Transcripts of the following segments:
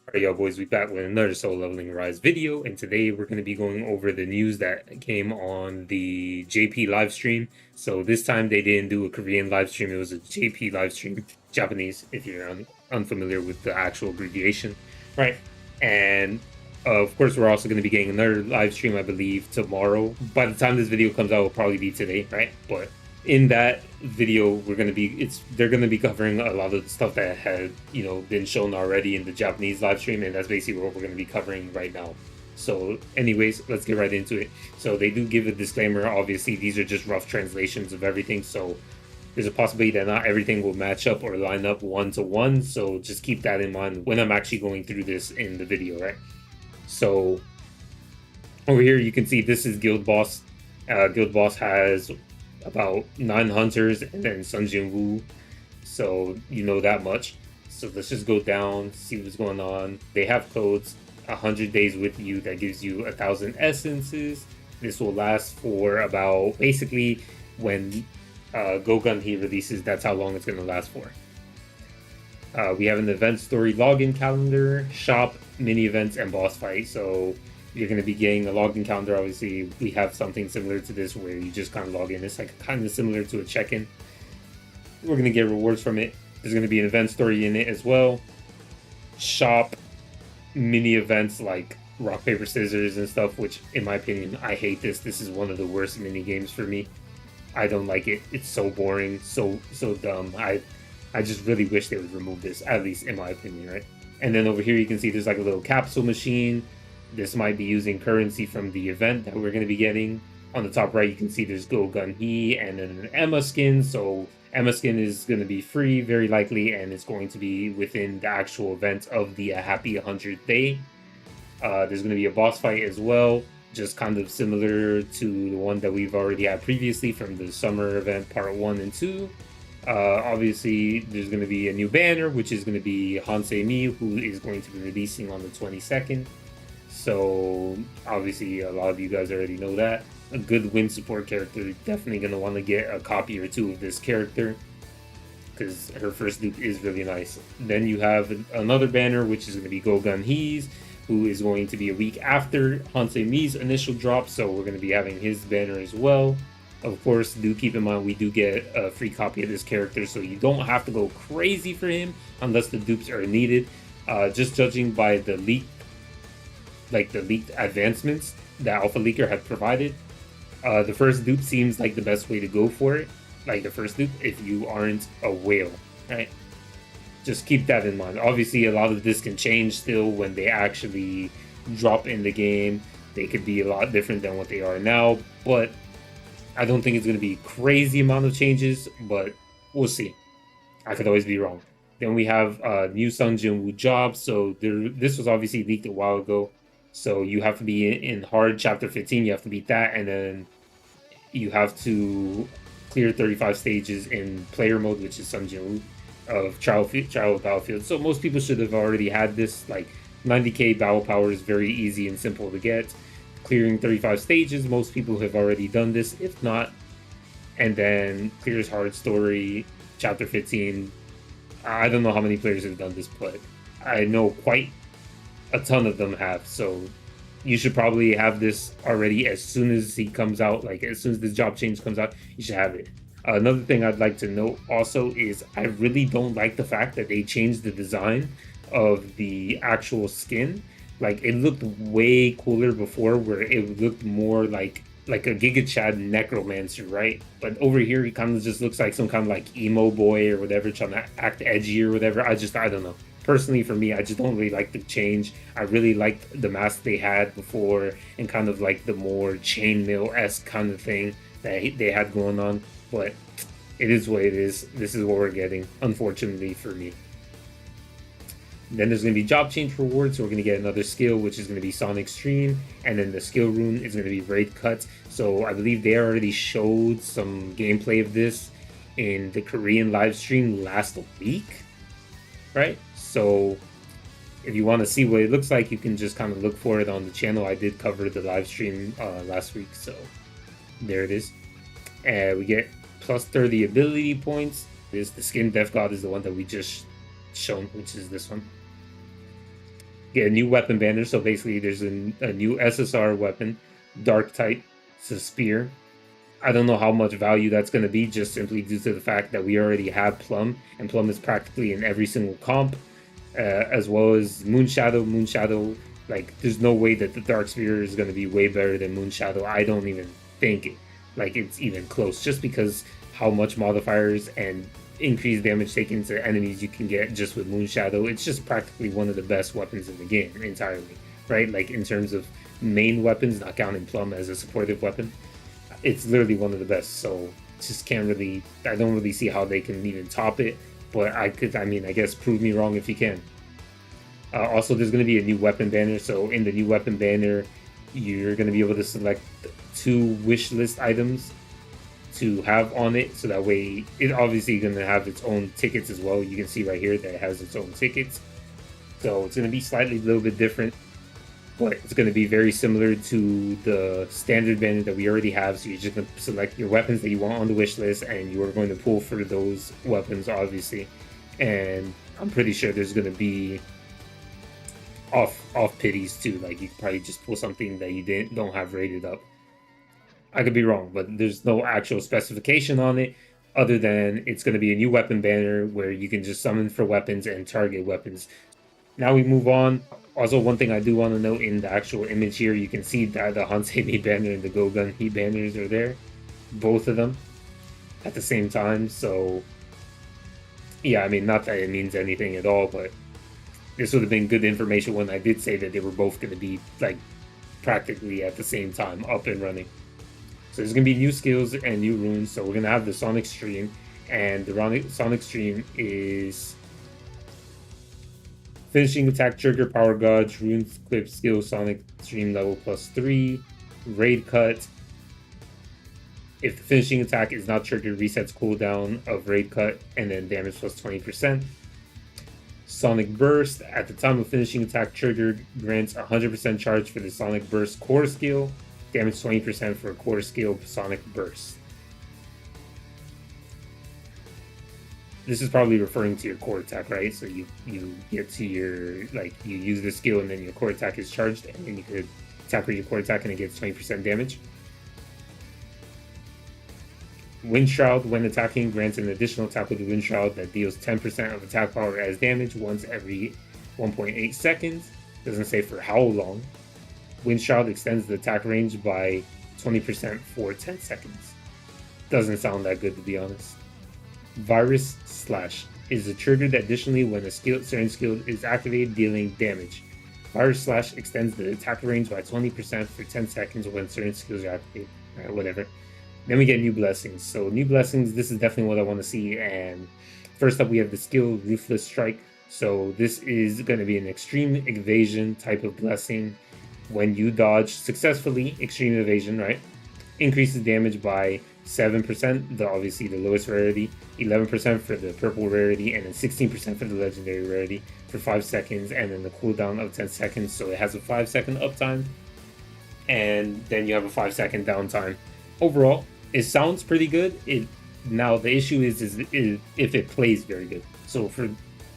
Alright, y'all boys, we back with another Soul Leveling Rise video, and today we're going to be going over the news that came on the JP live stream. So this time they didn't do a Korean live stream, it was a JP live stream, Japanese, if you're unfamiliar with the actual abbreviation, right? And of course, we're also going to be getting another live stream, I believe, tomorrow. By the time this video comes out, it'll probably be today, right? But in that video they're going to be covering a lot of the stuff that had been shown already in the Japanese live stream, and that's basically what we're going to be covering right now. So anyways, let's get right into it. So they do give a disclaimer. Obviously these are just rough translations of everything, so there's a possibility that not everything will match up or line up one to one, so just keep that in mind when I'm actually going through this in the video, right? So over here you can see this is Guild Boss. Guild Boss has about 9 hunters and then Sun Jin Woo, so you know that much. So let's just go down, see what's going on. They have codes. 100 days with you, that gives you 1,000 essences. This will last for about, basically when Gogun he releases, that's how long it's going to last for. We have an event story login calendar, shop, mini events, and boss fight. So you're going to be getting a login calendar. Obviously, we have something similar to this where you just kind of log in. It's like kind of similar to a check-in. We're going to get rewards from it. There's going to be an event story in it as well. Shop, mini events like rock, paper, scissors and stuff, which in my opinion, I hate this. This is one of the worst mini games for me. I don't like it. It's so boring, so dumb. I just really wish they would remove this, at least in my opinion, right? And then over here you can see there's like a little capsule machine. This might be using currency from the event that we're going to be getting. On the top right, you can see there's Go Gun He and then an Emma skin. So Emma skin is going to be free, very likely, and it's going to be within the actual event of the Happy 100th Day. There's going to be a boss fight as well, just kind of similar to the one that we've already had previously from the summer event part 1 and 2. Obviously, there's going to be a new banner, which is going to be Hansei Mi, who is going to be releasing on the 22nd. So obviously a lot of you guys already know that. A good win support character, definitely going to want to get a copy or two of this character because her first dupe is really nice. Then you have another banner, which is going to be Gogun He's, who is going to be a week after Hansei Mi's initial drop, so we're going to be having his banner as well. Of course, do keep in mind we do get a free copy of this character, so you don't have to go crazy for him unless the dupes are needed. Just judging by the leaked advancements that Alpha Leaker had provided, the first dupe seems like the best way to go for it. Like the first dupe, if you aren't a whale, right? Just keep that in mind. Obviously, a lot of this can change still when they actually drop in the game. They could be a lot different than what they are now, but I don't think it's going to be crazy amount of changes, but we'll see. I could always be wrong. Then we have new Sun Jin Woo job. So this was obviously leaked a while ago. So you have to be in hard chapter 15. You have to beat that, and then you have to clear 35 stages in player mode, which is Sun Jin Woo of trial battlefield. So most people should have already had this. Like 90k battle power is very easy and simple to get. Clearing 35 stages, most people have already done this, if not. And then clears hard story chapter 15. I don't know how many players have done this, but I know quite a ton of them have. So you should probably have this already as soon as he comes out. Like as soon as this job change comes out, you should have it. Another thing I'd like to note also is I really don't like the fact that they changed the design of the actual skin. Like it looked way cooler before, where it looked more like a Giga Chad necromancer, right? But over here he kind of just looks like some kind of like emo boy or whatever, trying to act edgy or whatever. I don't know. Personally, for me, I just don't really like the change. I really liked the mask they had before and kind of like the more chainmail-esque kind of thing that they had going on. But it is what it is. This is what we're getting, unfortunately for me. Then there's going to be job change rewards. So we're going to get another skill, which is going to be Sonic Stream. And then the skill rune is going to be Raid Cut. So I believe they already showed some gameplay of this in the Korean live stream last week, right? So if you want to see what it looks like, you can just kind of look for it on the channel. I did cover the live stream last week, so there it is. And we get plus 30 ability points. The Skin Death God is the one that we just shown, which is this one. get a new weapon banner. So basically, there's a new SSR weapon, Dark type. It's a spear. I don't know how much value that's going to be, just simply due to the fact that we already have Plum, and Plum is practically in every single comp, as well as Moonshadow. Moonshadow, like, there's no way that the Dark Spear is going to be way better than Moonshadow. I don't even think it's even close, just because how much modifiers and increased damage taken to enemies you can get just with Moonshadow. It's just practically one of the best weapons in the game entirely, right? Like, in terms of main weapons, not counting Plum as a supportive weapon, it's literally one of the best. So just can't really, I don't really see how they can even top it. But I guess prove me wrong if you can. Also, there's going to be a new weapon banner. So in the new weapon banner, you're going to be able to select 2 wish list items to have on it. So that way, it obviously going to have its own tickets as well. You can see right here that it has its own tickets. So it's going to be slightly a little bit different, but it's going to be very similar to the standard banner that we already have. So you're just going to select your weapons that you want on the wish list, and you are going to pull for those weapons, obviously. And I'm pretty sure there's going to be off pities too. Like, you could probably just pull something that you don't have rated up. I could be wrong, but there's no actual specification on it, other than it's going to be a new weapon banner where you can just summon for weapons and target weapons. Now we move on. Also, one thing I do want to note, in the actual image here, you can see that the Hansei Heat banner and the Gogun Heat banners are there. Both of them at the same time. So, yeah, I mean, not that it means anything at all, but this would have been good information when I did say that they were both going to be, like, practically at the same time up and running. So there's going to be new skills and new runes. So we're going to have the Sonic Stream, and the Sonic Stream is finishing attack trigger, power gauge, runes, clip, skill, Sonic Stream level +3, raid cut. If the finishing attack is not triggered, resets cooldown of raid cut, and then damage +20%. Sonic Burst, at the time of finishing attack triggered, grants 100% charge for the Sonic Burst core skill, damage 20% for a core skill Sonic Burst. This is probably referring to your core attack, right? So you get to your, like, you use the skill and then your core attack is charged, and then you could attack with your core attack and it gets 20% damage. Wind Shroud, when attacking, grants an additional attack with the Wind Shroud that deals 10% of attack power as damage once every 1.8 seconds. Doesn't say for how long. Wind Shroud extends the attack range by 20% for 10 seconds. Doesn't sound that good, to be honest. Virus Slash is a trigger that additionally, when a certain skill is activated, dealing damage. Virus Slash extends the attack range by 20% for 10 seconds when certain skills are activated. Alright, whatever. Then we get new blessings. So new blessings, this is definitely what I want to see. And first up, we have the skill Ruthless Strike. So this is going to be an extreme evasion type of blessing. When you dodge successfully, extreme evasion, right? Increases damage by 7%, obviously the lowest rarity, 11% for the purple rarity, and then 16% for the legendary rarity for 5 seconds, and then the cooldown of 10 seconds. So it has a 5-second uptime, and then you have a 5-second downtime. Overall, it sounds pretty good. Now the issue is if it plays very good. So for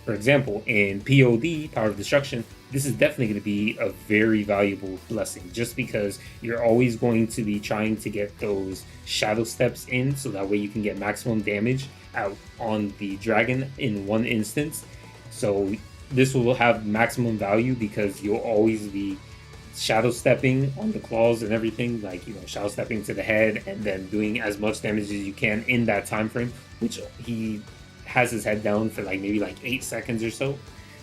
example, in POD, Power of Destruction, this is definitely going to be a very valuable blessing, just because you're always going to be trying to get those shadow steps in, so that way you can get maximum damage out on the dragon in one instance. So this will have maximum value because you'll always be shadow stepping on the claws and everything, like, you know, shadow stepping to the head and then doing as much damage as you can in that time frame, which he has his head down for maybe 8 seconds or so.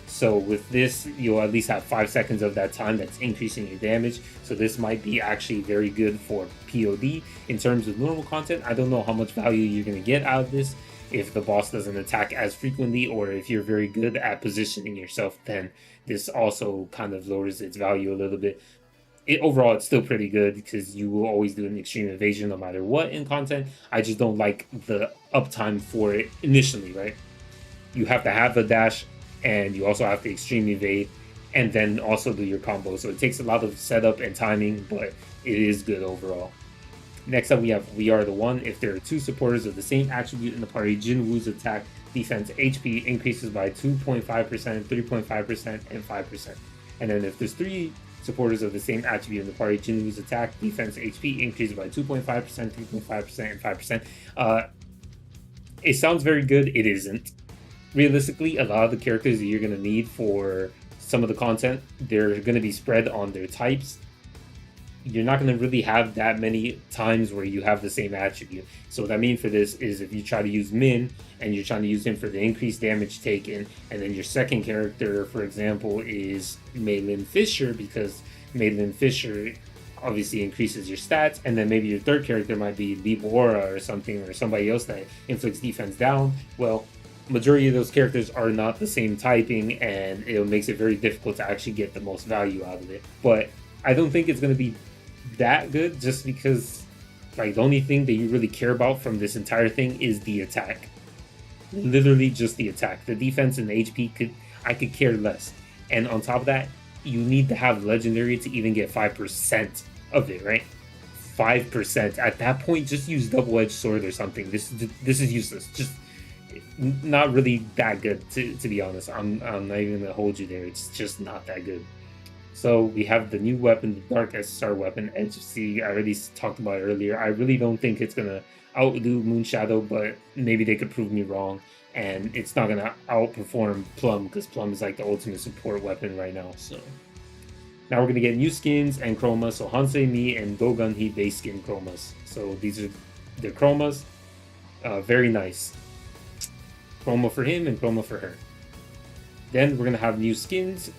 So with this, you'll at least have 5 seconds of that time that's increasing your damage. So this might be actually very good for POD. In terms of normal content, I don't know how much value you're going to get out of this if the boss doesn't attack as frequently, or if you're very good at positioning yourself, then this also kind of lowers its value a little bit. Overall, it's still pretty good because you will always do an extreme evasion no matter what in content. I just don't like the uptime for it initially, right? You have to have the dash, and you also have to extreme evade, and then also do your combo. So it takes a lot of setup and timing, but it is good overall. Next up, we have We Are the One. If there are 2 supporters of the same attribute in the party, Jinwoo's attack defense HP increases by 2.5%, 3.5%, and 5%. And then if there's 3 supporters of the same attribute in the party, Jinwoo's attack, defense, HP increases by 2.5%, 3.5%, and 5%. It sounds very good. It isn't. Realistically, a lot of the characters that you're going to need for some of the content, they're going to be spread on their types. You're not going to really have that many times where you have the same attribute. So what I mean for this is if you try to use Min and you're trying to use him for the increased damage taken, and then your second character, for example, is Maylin Fisher, because Maylin Fisher obviously increases your stats, and then maybe your third character might be Libora or something, or somebody else that inflicts defense down. Well, majority of those characters are not the same typing, and it makes it very difficult to actually get the most value out of it. But I don't think it's going to be that good, just because like the only thing that you really care about from this entire thing is the attack. Literally just the attack. The defense and the HP I could care less. And on top of that, you need to have legendary to even get 5% of it, right? 5%. At that point, just use double-edged sword or something. This is useless. Just not really that good, to be honest. I'm not even gonna hold you there. It's just not that good. So we have the new weapon, the Dark SSR weapon, Edge of Sea. I already talked about it earlier. I really don't think it's going to outdo Moonshadow, but maybe they could prove me wrong. And it's not going to outperform Plum, because Plum is like the ultimate support weapon right now. So now we're going to get new skins and chromas. So Hansei Mi and Gogunhi base skin chromas. So these are the chromas. Very nice. Chroma for him and chroma for her. Then we're going to have new skins.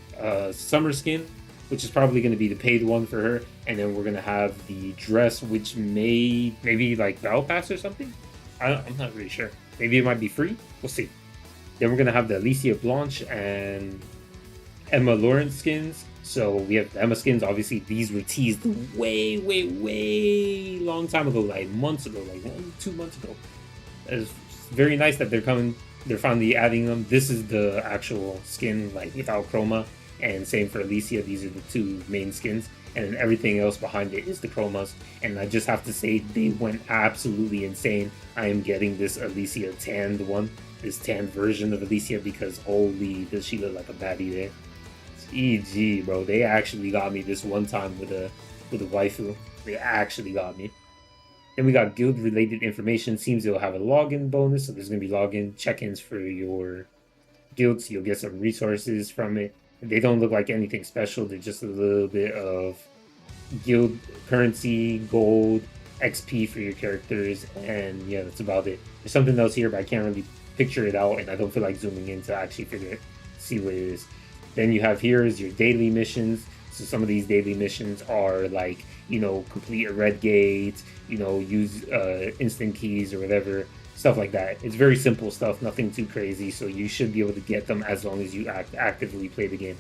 Summer skin, which is probably going to be the paid one for her, and then we're going to have the dress, which maybe like Battle Pass or something. I'm not really sure. Maybe it might be free. We'll see. Then we're going to have the Alicia Blanche and Emma Lawrence skins. So we have the Emma skins. Obviously, these were teased way long time ago, like months ago, like 1-2 months ago. It's very nice that they're coming. They're finally adding them. This is the actual skin, like without chroma. And same for Alicia, these are the 2 main skins, and then everything else behind it is the chromas. And I just have to say, they went absolutely insane. I am getting this Alicia tanned one, this tanned version of Alicia, because holy, does she look like a baddie there. EG, bro, they actually got me this one time with a waifu. They actually got me. Then we got guild related information. Seems they'll have a login bonus, so there's going to be login check-ins for your guild, so you'll get some resources from it. They don't look like anything special. They're just a little bit of guild currency, gold, XP for your characters, and yeah, that's about it. There's something else here, but I can't really picture it out, and I don't feel like zooming in to actually see what it is. Then you have here is your daily missions. So some of these daily missions are like, complete a red gate, use instant keys or whatever. Stuff like that. It's very simple stuff, nothing too crazy, so you should be able to get them as long as you actively play the game.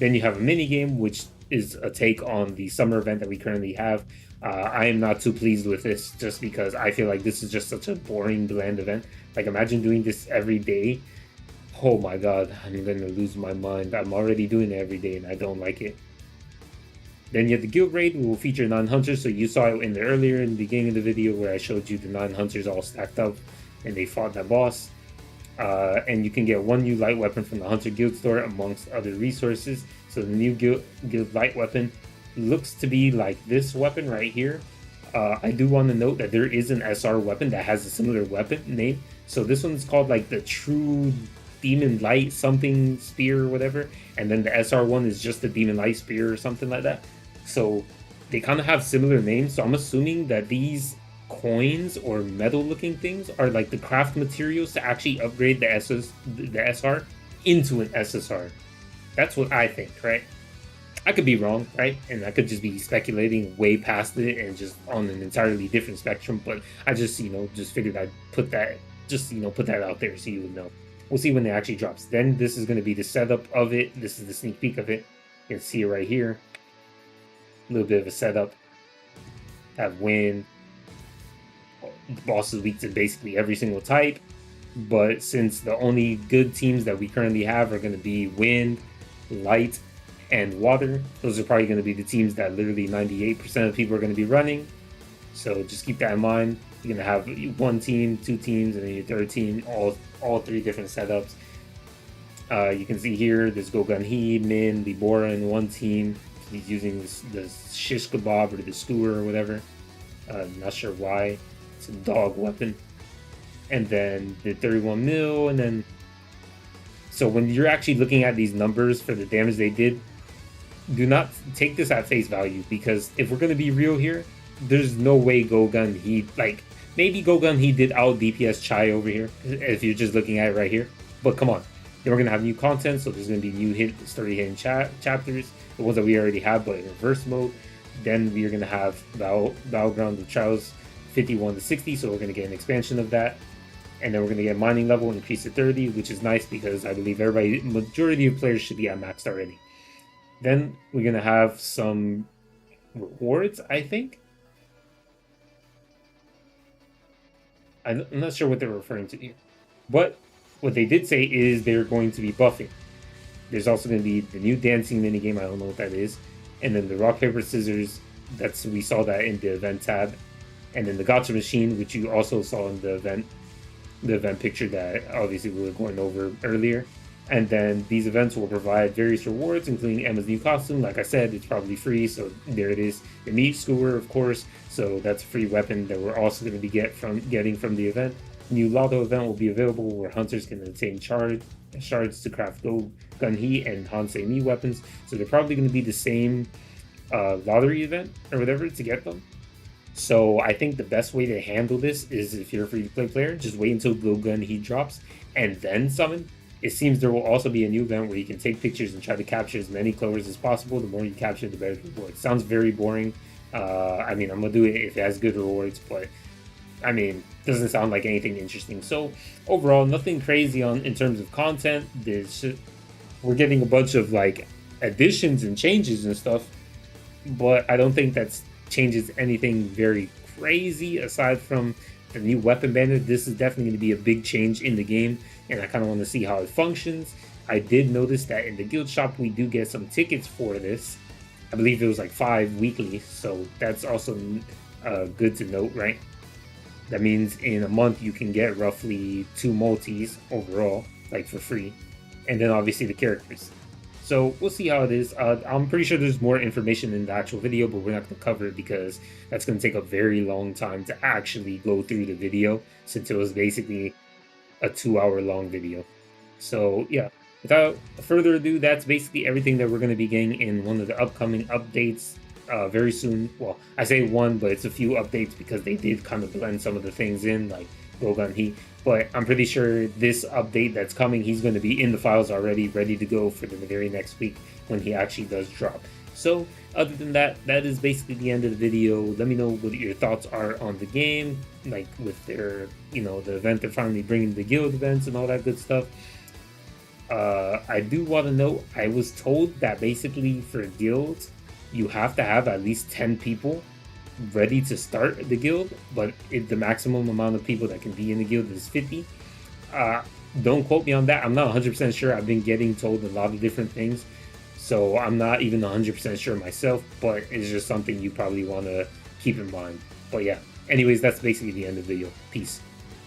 Then you have a mini game, which is a take on the summer event that we currently have. I am not too pleased with this, just because I feel like this is just such a boring, bland event. Like, imagine doing this every day. Oh my god, I'm gonna lose my mind. I'm already doing it every day and I don't like it. Then you have the guild raid, will feature 9 hunters. So you saw it in the earlier in the beginning of the video where I showed you the 9 hunters all stacked up and they fought that boss. And you can get 1 new light weapon from the Hunter Guild store amongst other resources. So the new guild light weapon looks to be like this weapon right here. I do want to note that there is an SR weapon that has a similar weapon name. So this one's called like the True Demon Light something spear or whatever. And then the SR one is just the Demon Light spear or something like that. So they kind of have similar names. So I'm assuming that these coins or metal looking things are like the craft materials to actually upgrade the SR into an SSR. That's what I think, right? I could be wrong, right? And I could just be speculating way past it and just on an entirely different spectrum. But I just, just figured I'd put that out there so you would know. We'll see when it actually drops. Then this is going to be the setup of it. This is the sneak peek of it. You can see it right here. A little bit of a setup. Have wind. The boss is weak to basically every single type. But since the only good teams that we currently have are going to be wind, light, and water, those are probably going to be the teams that literally 98% of people are going to be running. So just keep that in mind. You're going to have 1 team, 2 teams, and then your third team, all 3 different setups. You can see here there's Gogunhee, Min, Libora in one team. He's using the shish kebab or the skewer or whatever. Not sure why. It's a dog weapon. And then the 31 mil, and then so when you're actually looking at these numbers for the damage they did, do not take this at face value, because if we're gonna be real here, there's no way Gogunhee, like, maybe Gogunhee did out DPS Chai over here if you're just looking at it right here. But come on, then we're gonna have new content, so there's gonna be new story hidden chapters, the ones that we already have, but in reverse mode. Then we're gonna have Battleground of Trials 51 to 60, so we're gonna get an expansion of that. And then we're gonna get mining level increased to 30, which is nice because I believe majority of players should be at maxed already. Then we're gonna have some rewards, I think. I'm not sure what they're referring to here, but what they did say is they're going to be buffing. There's also going to be the new dancing minigame. I don't know what that is. And then the rock, paper, scissors. We saw that in the event tab. And then the gotcha machine, which you also saw in the event picture that obviously we were going over earlier. And then these events will provide various rewards, including Emma's new costume. Like I said, it's probably free, so there it is. The meat skewer, of course, so that's a free weapon that we're also going to be getting from the event. New lotto event will be available where hunters can obtain shards to craft Gogunhee and Hansei Mi weapons. So they're probably going to be the same lottery event or whatever to get them. So I think the best way to handle this is, if you're a free-to-play player, just wait until Gogunhee drops and then summon. It seems there will also be a new event where you can take pictures and try to capture as many clovers as possible. The more you capture, the better the reward. Sounds very boring. I mean, I'm going to do it if it has good rewards, but I mean, doesn't sound like anything interesting. So overall, nothing crazy in terms of content. We're getting a bunch of like additions and changes and stuff, but I don't think that changes anything very crazy aside from the new weapon bandit. This is definitely going to be a big change in the game, and I kind of want to see how it functions. I did notice that in the guild shop we do get some tickets for this. I believe it was like 5 weekly, so that's also good to note, right? That means in a month you can get roughly 2 multis overall, like for free, and then obviously the characters. So we'll see how it is. I'm pretty sure there's more information in the actual video, but we're not going to cover it because that's going to take a very long time to actually go through the video, since it was basically a 2-hour long video. So yeah, without further ado, that's basically everything that we're going to be getting in one of the upcoming updates very soon. Well, I say one, but it's a few updates because they did kind of blend some of the things in, like Gogunhee. But I'm pretty sure this update that's coming, he's going to be in the files already, ready to go for the very next week when he actually does drop. So other than that, that is basically the end of the video. Let me know what your thoughts are on the game, like with their, the event they're finally bringing, the guild events and all that good stuff. I do want to know, I was told that basically for guilds, you have to have at least 10 people ready to start the guild, but the maximum amount of people that can be in the guild is 50. Don't quote me on that. I'm not 100% sure. I've been getting told a lot of different things, so I'm not even 100% sure myself, but it's just something you probably want to keep in mind. But yeah, anyways, that's basically the end of the video. Peace.